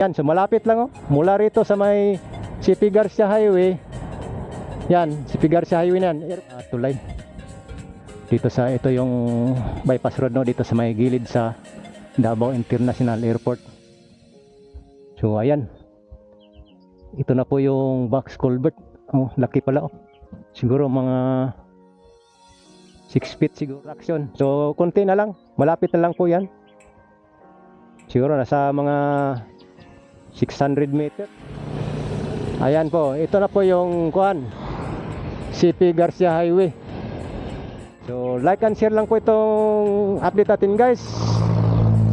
Yan, so malapit lang oh. Mula rito sa may CP Garcia Highway. Yan, CP Garcia Highway na yan. Tulay. Dito sa, ito yung bypass road no, dito sa may gilid sa Davao International Airport. So ayan. Ito na po yung box culvert. Oh, laki pala oh. Siguro mga 6 feet siguro action. So konti na lang, malapit na lang po yan. Siguro nasa mga 600 meter. Ayan po, ito na po yung kuan CP Garcia Highway. So like and share lang po itong update natin guys.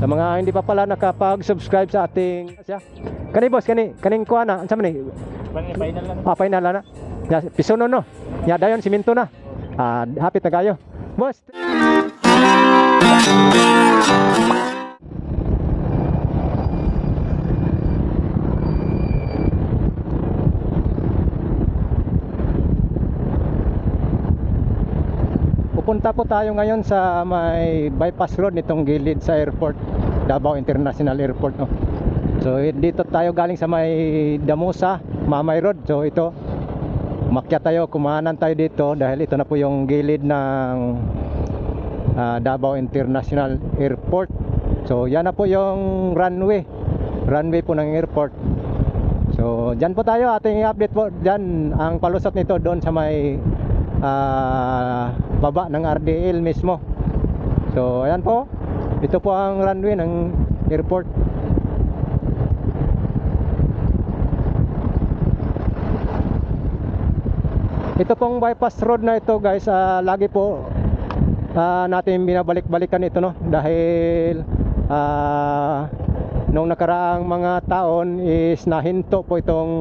Sa mga hindi pa pala nakapag-subscribe sa ating kani boss, kaning kuan na, ansa man ni? Final lang. Final na. Ya, piso no. Ya dayon siminto na. Hapit na kayo. Boss. Pupunta po tayo ngayon sa may bypass road nitong gilid sa airport, Davao International Airport no. So dito tayo galing sa may Damusa, Mamay Road. So ito, umakyat tayo, kumanan tayo dito dahil ito na po yung gilid ng Davao International Airport. So yan na po yung runway po ng airport. So dyan po tayo, ating update po dyan. Ang palusot nito doon sa may baba ng RDL mismo. So ayan po, ito po ang runway ng airport. Ito pong bypass road na ito guys, lagi po natin binabalik-balikan ito no, dahil nung nakaraang mga taon is nahinto po itong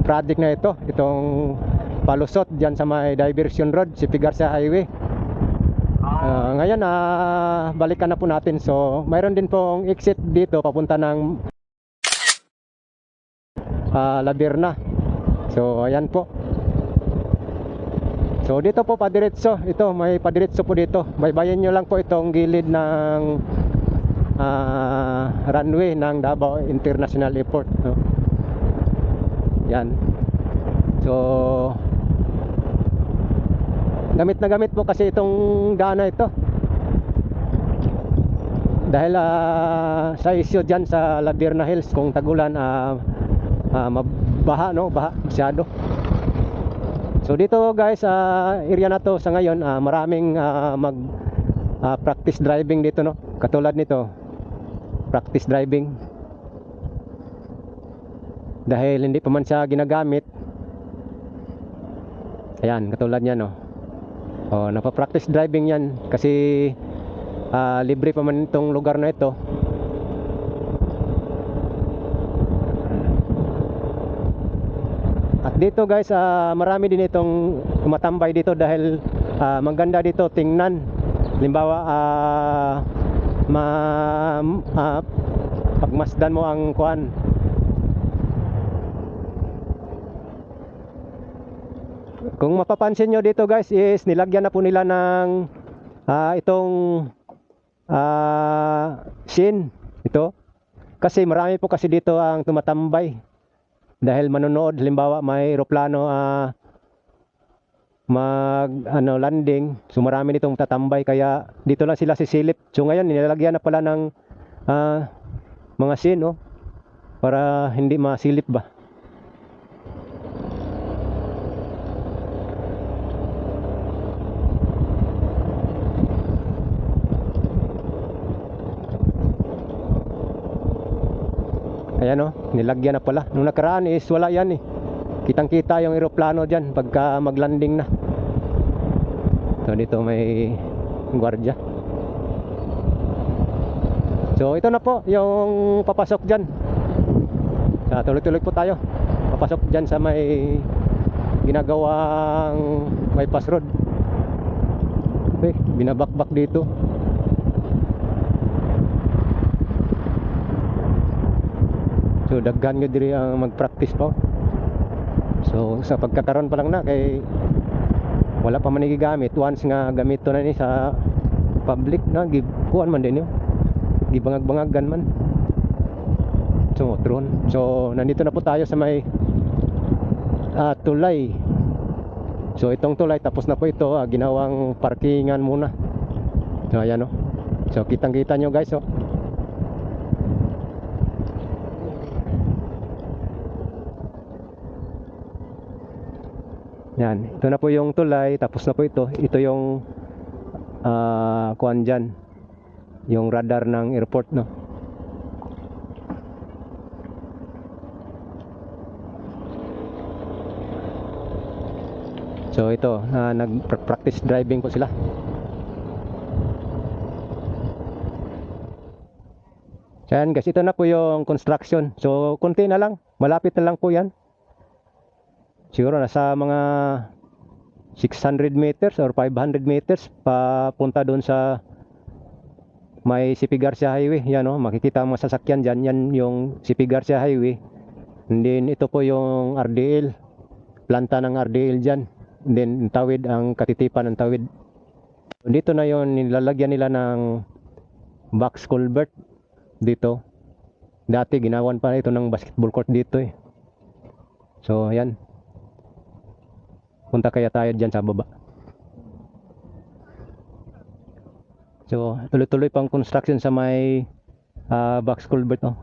project na ito, itong palusot dyan sa may diversion road, CP Garcia Highway. Ngayon balikan na po natin. So mayroon din pong exit dito papunta ng Laberna. So ayan po. So dito po padiretso, ito may padiretso po dito. Baybayin nyo lang po itong gilid ng runway ng Davao International Airport no? Yan. So gamit na gamit po kasi itong daan na ito dahil sa issue dyan sa Laberna Hills kung tagulan mabaha no, baha masyado. So dito guys, area na to sa ngayon maraming practice driving dito no, katulad nito, practice driving dahil hindi pa man siya ginagamit. Ayan, katulad niya no. Napa-practice driving yan kasi libre pa man itong lugar na ito. At dito guys, marami din itong tumatambay dito dahil maganda dito tingnan. Halimbawa pagmasdan mo ang kuan, kung mapapansin nyo dito guys is nilagyan na po nila ng itong scene ito kasi marami po kasi dito ang tumatambay dahil manonood. Halimbawa may eroplano landing, so marami ditong tatambay kaya dito lang sila sisilip. So ngayon nilalagyan na pala ng mga scene no, para hindi masilip ba. Ayan o, nilagyan na pala. Nung nakaraan is wala yan eh. Kitang kita yung eroplano dyan pagka maglanding na. So dito may gwardiya. So ito na po yung papasok dyan. Tuloy-tuloy po tayo. Papasok dyan sa may ginagawang bypass road. Okay, binabakbak dito. So daghan nyo diri ang mag-practice po. So sa pagkakaroon pa lang na kay wala pa man gigamit, once nga gamito na ni sa public na gikuan man din yo, gibangag-bangagan man. sumutron. So nandito na po tayo sa may tulay. So itong tulay tapos na po ito, ginawang parkingan muna. So ayan oh. So kitang kita nyo guys oh. Yan, ito na po yung tulay, tapos na po ito. Ito yung kuan dyan, yung radar ng airport, no. So ito, nag-practice driving po sila. Yan guys, ito na po yung construction. So konti na lang, malapit na lang po yan. Siguro nasa mga 600 meters or 500 meters papunta doon sa may CP Garcia Highway. Yan o, makikita ang mga sasakyan dyan. Yan yung CP Garcia Highway. And then ito po yung RDL, planta ng RDL dyan. And then tawid, ang katitipan ng tawid. Dito na yon, nilalagyan nila ng box culvert dito. Dati ginawan pa ito ng basketball court dito eh. So yan, punta kaya tayo dyan sa baba. So tuloy-tuloy pang construction sa may box culvert oh.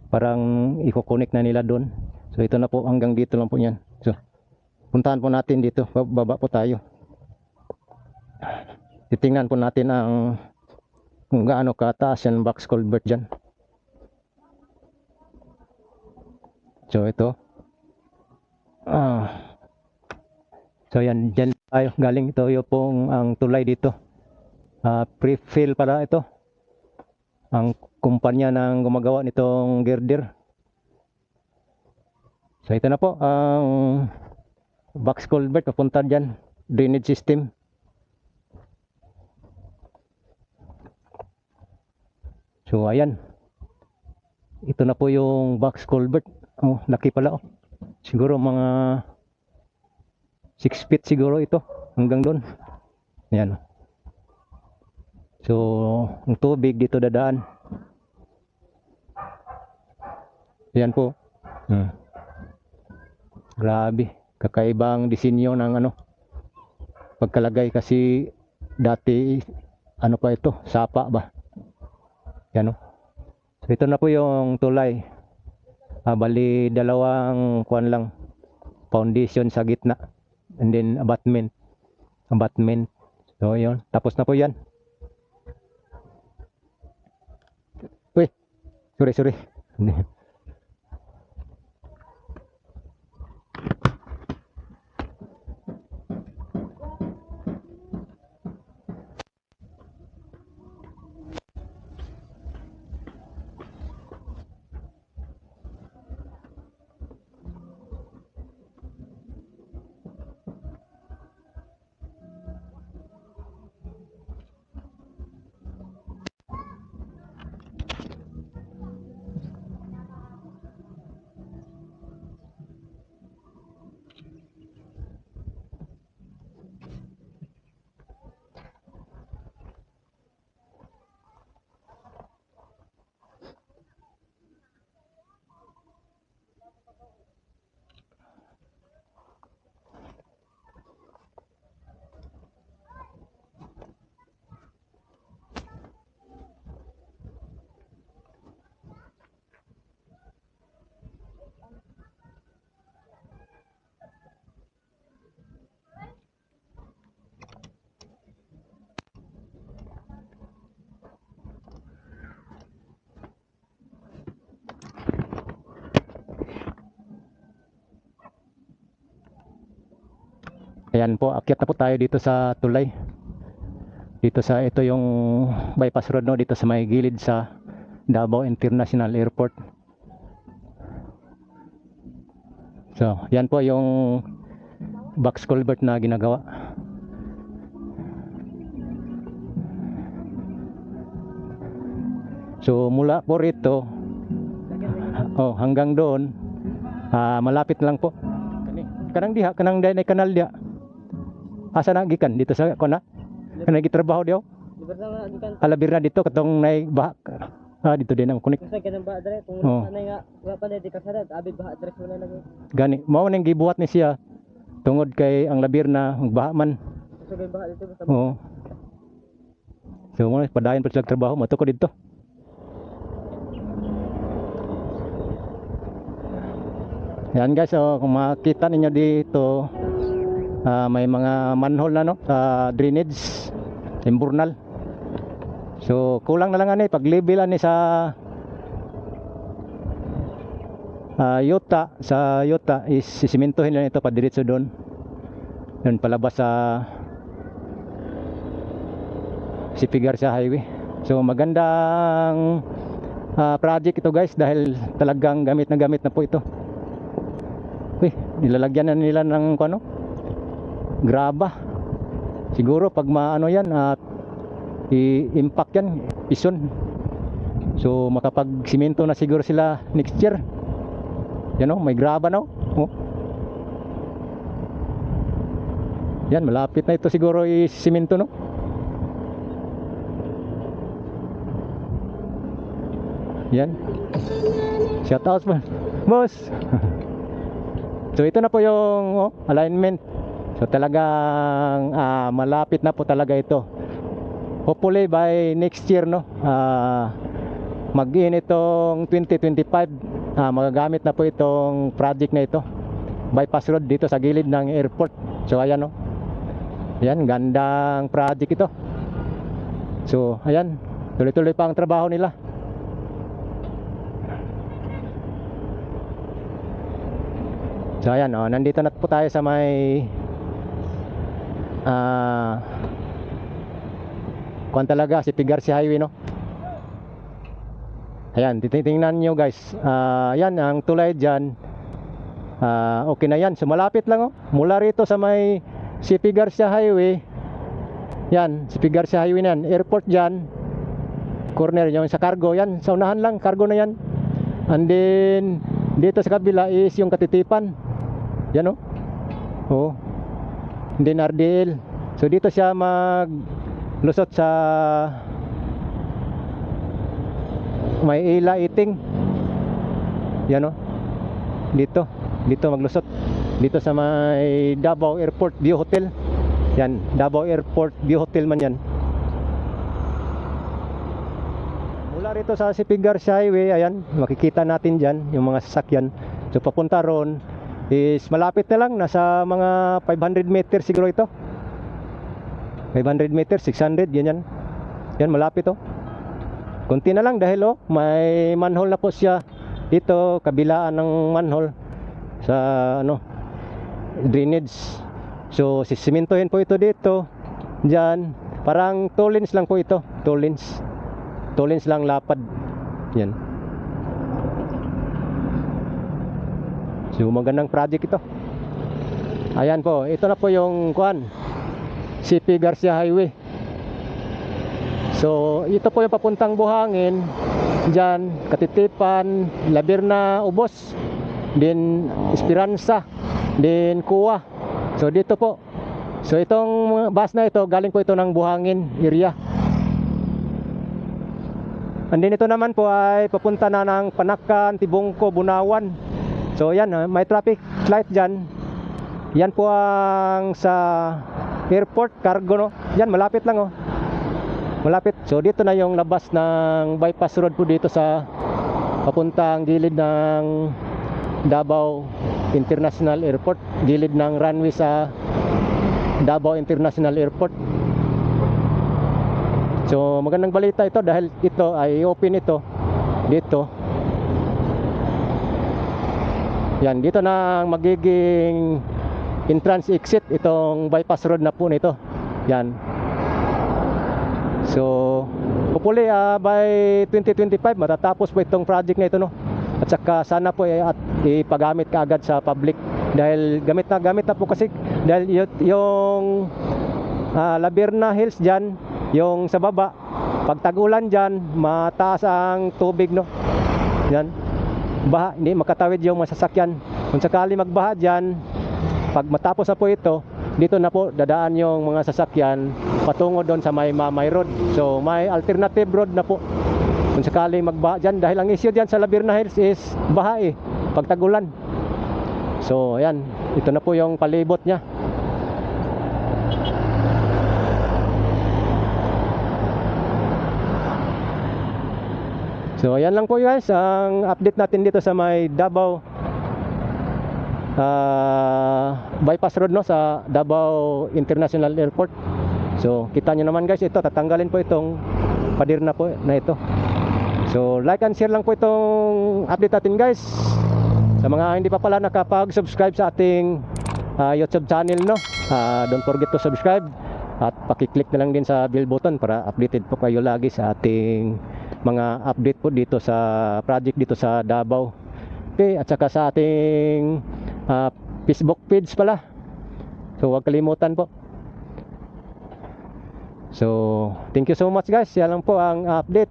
Parang i-connect na nila doon. So ito na po, hanggang dito lang po yan. So puntahan po natin dito, baba po tayo. Titingnan po natin ang kung gaano kataas yung box culvert dyan. So ito so yan, dyan tayo galing. Ito yung pong ang tulay dito, pre-fill para ito ang kumpanya ng gumagawa nitong girder. So ito na po ang box culvert papunta dyan, drainage system. So ayan, ito na po yung box culvert. Oh, laki pala oh. Siguro mga 6 feet siguro ito hanggang doon. Ayan. So ang tubig dito dadaan. Ayan po. Grabe, kakaibang disenyo ng pagkalagay, kasi dati ano pa ito, sapa ba. Yan oh. So ito na po yung tulay. Bali dalawang kuan lang, foundation sa gitna, and then abutment. So yun, tapos na po yan. Uy, sorry. Ayan po, akyat na po tayo dito sa tulay. Dito sa, ito yung bypass road no, dito sa may gilid sa Davao International Airport. So, yan po yung box culvert na ginagawa. So, mula po rito hanggang doon, malapit lang po. Kanang diha, kanang kanal diha. Asa na gikan dito sa kuna? Kanang gitrabaho diyo? Alabir na dito katong nay bahak. Dito din ang kunik. Kasi ganun ba dire kung Oo. panay nga wala pa di kasada, abi ba address mo na lang. Gani, mao nang gibuhat ni siya tungod kay ang labir na magbaha man. So gay ba dito basta. Oo. So mo padayon pa sila trabaho mato ko dito. Yan guys, so kung makita ninyo dito may mga manhole na no sa drainage, imburnal. So kulang na lang ani pag level ani sa yuta, sa yuta is sisimentohin lang ito padiretso doon. Doon palabas sa Sipigar sa highway. So magandang project ito guys dahil talagang gamit na po ito. Uy, nilalagyan na nila ng ano? Graba. Siguro pag maano yan at i-impact yan, pison. So makapag-simento na siguro sila next year. Yan o, may graba na o. Oh. Yan, malapit na ito siguro i-simento no. Yan. Shout out boss. So ito na po yung alignment. So talagang malapit na po talaga ito. Hopefully by next year no. Mag-in itong 2025. Magagamit na po itong project na ito. Bypass road dito sa gilid ng airport. So ayan no. Ayan, gandang project ito. So ayan, tuloy-tuloy pa ang trabaho nila. So ayan, nandito na po tayo sa may kuwan talaga, Sipigar Highway no. Ayan, titingnan nyo guys. Ayan, ang tulay dyan. Okay na yan. So malapit lang mula rito sa may Sipigar Highway. Yan, Sipigar Highway na yan. Airport dyan. Corner yung sa cargo. Yan, sa unahan lang, cargo na yan. And then dito sa kabila is yung Katitipan. Yan oh. And then RDL. So dito siya maglusot sa may ila iting. Yan dito maglusot dito sa may Davao Airport View Hotel. Yan, Davao Airport View Hotel man yan. Mula rito sa Sipigar Highway, ayan, makikita natin dyan yung mga sasakyan. So papunta ron is malapit na lang, nasa mga 500 meters siguro ito. 500 meters, 600, yan. Yan, malapit Kunti na lang dahil may manhole na po siya dito, kabilaan ng manhole sa drainage. So sisimentohin po ito dito, dyan. Parang 2 lanes lang po ito, 2 lanes. 2 lanes lang lapad. Yan. So magandang project ito. Ayan po, ito na po yung Sipigar Highway. So ito po yung papuntang Buhangin. Diyan, Katitipan, Labirna, Ubos, din Esperanza, din Kuwa. So dito po. So itong bus na ito, galing po ito ng Buhangin area. And then ito naman po ay papunta na ng Panakan, Tibungko, Bunawan. So yan, may traffic light dyan. Yan po ang sa airport cargo no. Yan, malapit lang malapit. So dito na yung labas ng bypass road po dito sa papuntang gilid ng Davao International Airport, gilid ng runway sa Davao International Airport. So magandang balita ito dahil ito ay open ito dito. Yan, dito na ang magiging entrance exit itong bypass road na po nito. Yan. So hopefully by 2025 matatapos po itong project na ito no. At saka sana po at ipagamit kaagad sa public dahil gamit na po kasi dahil yung Labirna Hills dyan, yung sa baba, pag tag-ulan dyan mataas ang tubig no. Yan, baha, hindi makatawid yung masasakyan. Kung sakali magbaha dyan, pag matapos na po ito, dito na po dadaan yung mga sasakyan patungo doon sa may Mamay Road. So may alternative road na po kung sakali magbaha dyan, dahil ang issue dyan sa Labirna Hills is baha eh, pagtagulan. So ayan, ito na po yung palibot niya. So ayan lang po guys ang update natin dito sa may Davao bypass road, no, sa Davao International Airport. So kita nyo naman guys, ito tatanggalin po itong pader na po na ito. So like and share lang po itong update natin guys. Sa mga hindi pa pala nakapag-subscribe sa ating YouTube channel, no, don't forget to subscribe at pakiclick na lang din sa bell button para updated po kayo lagi sa ating mga update po dito sa project dito sa Davao. Okay, at saka sa ating Facebook page pala. So huwag kalimutan po. So thank you so much guys. Yan lang po ang update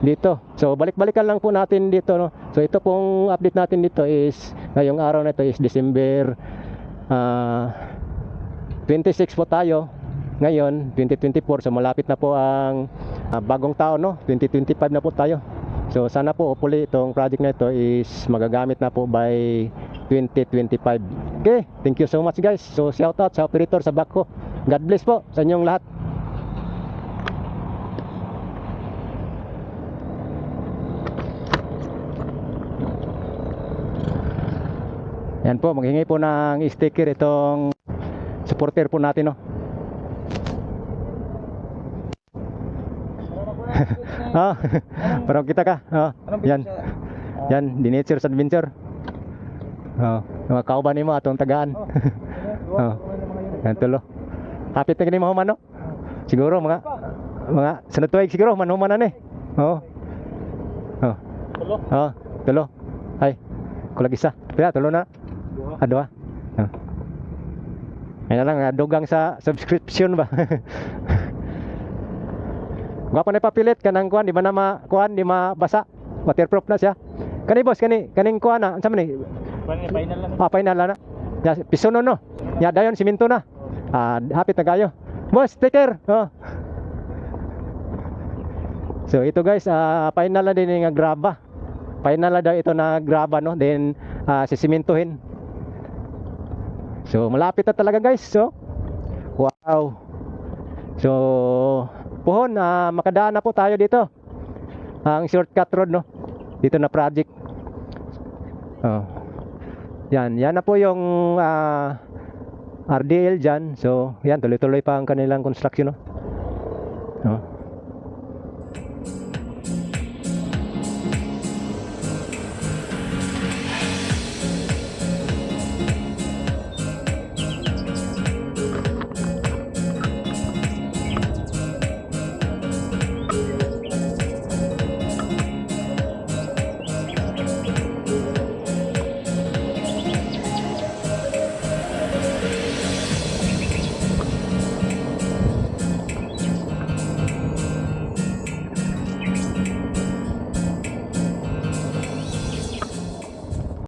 dito. So balik-balikan lang po natin dito, no. So ito pong update natin dito is ngayong araw na ito is December 26 po tayo ngayon, 2024. So malapit na po ang bagong taon, no, 2025 na po tayo. So sana po hopefully itong project na ito is magagamit na po by 2025. Okay, thank you so much guys. So shout out sa operator sa back ko. God bless po sa inyong lahat. Yan po, maghingi po ng sticker itong supporter po natin, no. Parang kita ka. Yan. Yan, di Nature's Adventure. Mga kauban mo atong tagaan. Yan tulo. Hapit na gini mo man, no. Siguro mga sunod tuig siguro manuman na ni. Tulo. Ay, kulag isa. Pila tulo na. Dua. Ayun na lang, dugang sa subscription ba. Gwapo na papilit kanang kuan, di ba na kuan, di mabasa. Waterproof na siya. Kani boss, kaning kuan na, unsa man ni? Final lang. Final na. Ya piso no. Ya dayon siminto na. Hapit na kayo. Boss, sticker. So ito guys, final na din nga graba. Final na daw ito na graba, no. Then sisimintuhin. So malapit na talaga guys. So wow. So puhon, makadaan na po tayo dito. Ang shortcut road, no, dito na project. Yan na po yung RDL dyan. So yan, tuloy-tuloy pa ang kanilang construction, no.